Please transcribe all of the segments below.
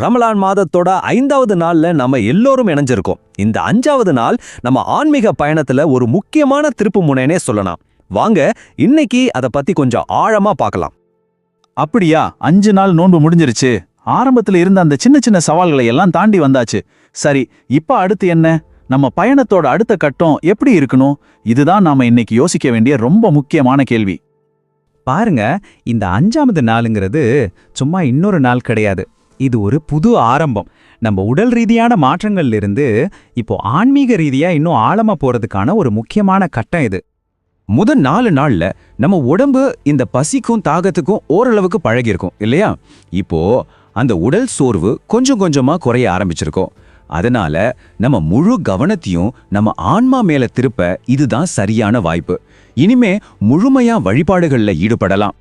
ரமலான் மாதத்தோட 5வது நாள்ல நம்ம எல்லோரும் இணைஞ்சிருக்கோம். இந்த 5வது நாள் நம்ம ஆன்மீக பயணத்துல ஒரு முக்கியமான திருப்பு முனைனே சொல்லலாம். வாங்க இன்னைக்கு அதை பத்தி கொஞ்சம் ஆழமா பார்க்கலாம். அப்படியா? 5 நாள் நோன்பு முடிஞ்சிருச்சு. ஆரம்பத்துல இருந்த அந்த சின்ன சின்ன சவால்களை எல்லாம் தாண்டி வந்தாச்சு. சரி, இப்ப அடுத்து என்ன? நம்ம பயணத்தோட அடுத்த கட்டம் எப்படி இருக்கணும்? இதுதான் நாம இன்னைக்கு யோசிக்க வேண்டிய ரொம்ப முக்கியமான கேள்வி. பாருங்க, இந்த 5வது நாளுங்கிறது சும்மா இன்னொரு நாள் கிடையாது. இது ஒரு புது ஆரம்பம். நம்ம உடல் ரீதியான மாற்றங்கள்ல இருந்து இப்போ ஆன்மீக ரீதியா இன்னும் ஆழமா போறதுக்கான ஒரு முக்கியமான கட்டம் இது. முதல் 4 நாள்ல நம்ம உடம்பு இந்த பசிக்கும் தாகத்துக்கும் ஓரளவுக்கு பழகிருக்கும் இல்லையா? இப்போ அந்த உடல் சோர்வு கொஞ்சம் கொஞ்சமா குறைய ஆரம்பிச்சிருக்கோம். அதனால நம்ம முழு கவனத்தையும் நம்ம ஆன்மா மேல திருப்ப இதுதான் சரியான வாய்ப்பு. இனிமே முழுமையா வழிபாடுகள்ல ஈடுபடலாம்.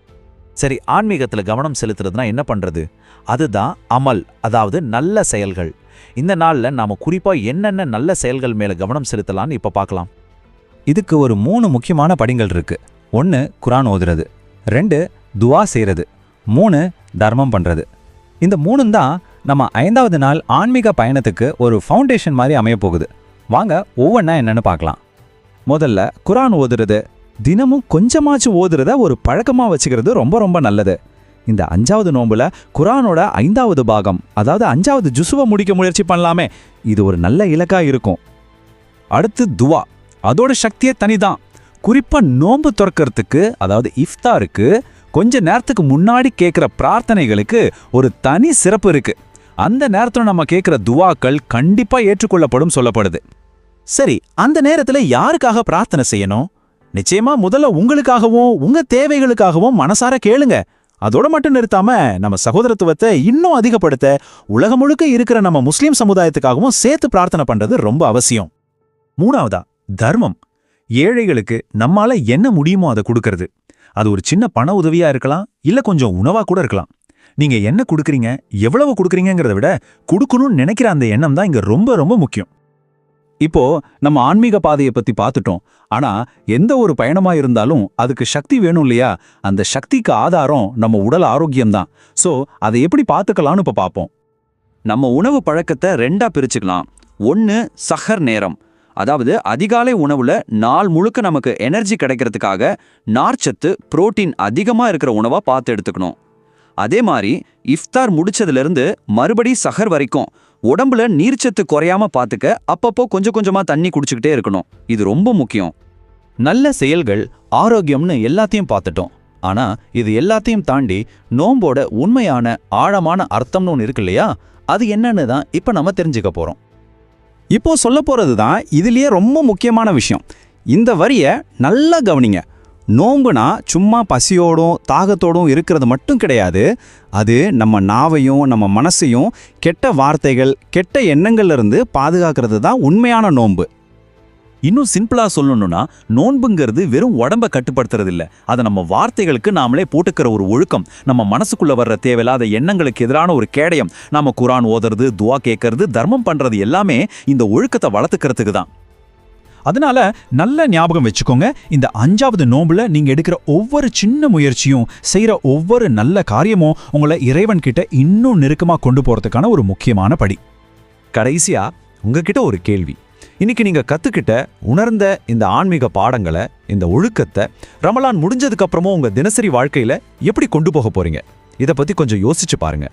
சரி, ஆன்மீகத்துல கவனம் செலுத்துறதுனா என்ன பண்றது? அதுதான் அமல், அதாவது நல்ல செயல்கள். இந்த நாள்ல நாம குறிப்பா என்னென்ன நல்ல செயல்கள் மேல கவனம் செலுத்தலாம்னு இப்ப பார்க்கலாம். இதுக்கு ஒரு 3 முக்கியமான படிகள் இருக்கு. 1 குர்ஆன் ஓதுறது, 2 துஆ செய்யறது, 3 தர்மம் பண்றது. இந்த 3 தான் நம்ம 5வது நாள் ஆன்மீக பயணத்துக்கு ஒரு ஃபவுண்டேஷன் மாதிரி அமைய போகுது. வாங்க ஒவ்வொன்றா என்னன்னு பார்க்கலாம். முதல்ல குர்ஆன் ஓதுறது. தினமும் கொஞ்சமாச்சும் ஓதுறத ஒரு பழக்கமா வச்சுக்கிறது ரொம்ப ரொம்ப நல்லது. இந்த 5வது நோன்புல குர்ஆனோட 5வது பாகம், அதாவது 5வது ஜுசுவை முடிக்க முயற்சி பண்ணலாமே. இது ஒரு நல்ல இலக்கா இருக்கும். அடுத்து துவா. அதோட சக்தியே தனிதான். குறிப்பா நோன்பு துறக்கிறதுக்கு, அதாவது இஃப்தாருக்கு கொஞ்ச நேரத்துக்கு முன்னாடி கேட்குற பிரார்த்தனைகளுக்கு ஒரு தனி சிறப்பு இருக்கு. அந்த நேரத்துல நம்ம கேட்குற துவாக்கள் கண்டிப்பா ஏற்றுக்கொள்ளப்படும் சொல்லப்படுது. சரி, அந்த நேரத்துல யாருக்காக பிரார்த்தனை செய்யணும்? நிச்சயமா முதல்ல உங்களுக்காகவும் உங்க தேவைகளுக்காகவும் மனசார கேளுங்க. அதோட மட்டும் நிறுத்தாம நம்ம சகோதரத்துவத்தை இன்னும் அதிகப்படுத்த உலகம் முழுக்க இருக்கிற நம்ம முஸ்லீம் சமுதாயத்துக்காகவும் சேர்த்து பிரார்த்தனை பண்றது ரொம்ப அவசியம். 3வதா தர்மம். ஏழைகளுக்கு நம்மால என்ன முடியுமோ அதை கொடுக்கறது. அது ஒரு சின்ன பண உதவியா இருக்கலாம், இல்ல கொஞ்சம் உணவா கூட இருக்கலாம். நீங்க என்ன கொடுக்குறீங்க, எவ்வளவு கொடுக்குறீங்கிறத விட கொடுக்கணும்னு நினைக்கிற அந்த எண்ணம் தான் இங்க ரொம்ப ரொம்ப முக்கியம். இப்போ நம்ம ஆன்மீக பாதையை பத்தி பார்த்துட்டோம். ஆனா எந்த ஒரு பயணமா இருந்தாலும் அதுக்கு சக்தி வேணும் இல்லையா? அந்த சக்திக்கு ஆதாரம் நம்ம உடல் ஆரோக்கியம்தான். சோ அதை எப்படி பார்த்துக்கலாம்னு இப்ப பார்ப்போம். நம்ம உணவு பழக்கத்தை 2ஆ பிரிச்சுக்கலாம். 1 சஹர் நேரம், அதாவது அதிகாலை உணவுல நாள் முழுக்க நமக்கு எனர்ஜி கிடைக்கிறதுக்காக நார்ச்சத்து, புரோட்டீன் அதிகமா இருக்கிற உணவா பார்த்து எடுத்துக்கணும். அதே மாதிரி இஃப்தார் முடிச்சதுலேருந்து மறுபடி சஹர் வரைக்கும் உடம்புல நீர்ச்சத்து குறையாம பார்த்துக்க அப்பப்போ கொஞ்சம் கொஞ்சமா தண்ணி குடிச்சுக்கிட்டே இருக்கணும். இது ரொம்ப முக்கியம். நல்ல செயல்கள், ஆரோக்கியம்னு எல்லாத்தையும் பார்த்துட்டோம். ஆனா இது எல்லாத்தையும் தாண்டி நோம்போட உண்மையான ஆழமான அர்த்தம்னு ஒன்று இருக்கு இல்லையா? அது என்னன்னு தான் இப்ப நம்ம தெரிஞ்சுக்க போறோம். இப்போ சொல்ல போறது தான் இதுலயே ரொம்ப முக்கியமான விஷயம். இந்த வரிய நல்லா கவனிங்க. நோம்புனா சும்மா பசியோடும் தாகத்தோடும் இருக்கிறது மட்டும் கிடையாது. அது நம்ம நாவையும் நம்ம மனசையும் கெட்ட வார்த்தைகள், கெட்ட எண்ணங்கள்ல இருந்து பாதுகாக்கிறது தான் உண்மையான நோன்பு. இன்னும் சிம்பிளா சொல்லணும்னா, நோன்புங்கிறது வெறும் உடம்ப கட்டுப்படுத்துறது இல்ல. அதை நம்ம வார்த்தைகளுக்கு நாமளே போட்டுக்கிற ஒரு ஒழுக்கம். நம்ம மனசுக்குள்ள வர்ற தேவையில்லாத எண்ணங்களுக்கு எதிரான ஒரு கேடயம். நாம குர்ஆன் ஓதுறது, துஆ கேட்கறது, தர்மம் பண்றது எல்லாமே இந்த ஒழுக்கத்தை வளர்த்துக்கிறதுக்கு தான். அதனால நல்ல ஞாபகம் வச்சுக்கோங்க, இந்த 5வது நோன்புல நீங்க எடுக்கிற ஒவ்வொரு சின்ன முயற்சியும், செய்யற ஒவ்வொரு நல்ல காரியமும் உங்களை இறைவன் கிட்ட இன்னும் நெருக்கமா கொண்டு போறதுக்கான ஒரு முக்கியமான படி. கடைசியா உங்ககிட்ட ஒரு கேள்வி. இன்னைக்கு நீங்க கத்துக்கிட்ட, உணர்ந்த இந்த ஆன்மீக பாடங்களை, இந்த ஒழுக்கத்தை ரமலான் முடிஞ்சதுக்கு அப்புறமும் உங்க தினசரி வாழ்க்கையில எப்படி கொண்டு போக போறீங்க? இதை பத்தி கொஞ்சம் யோசிச்சு பாருங்க.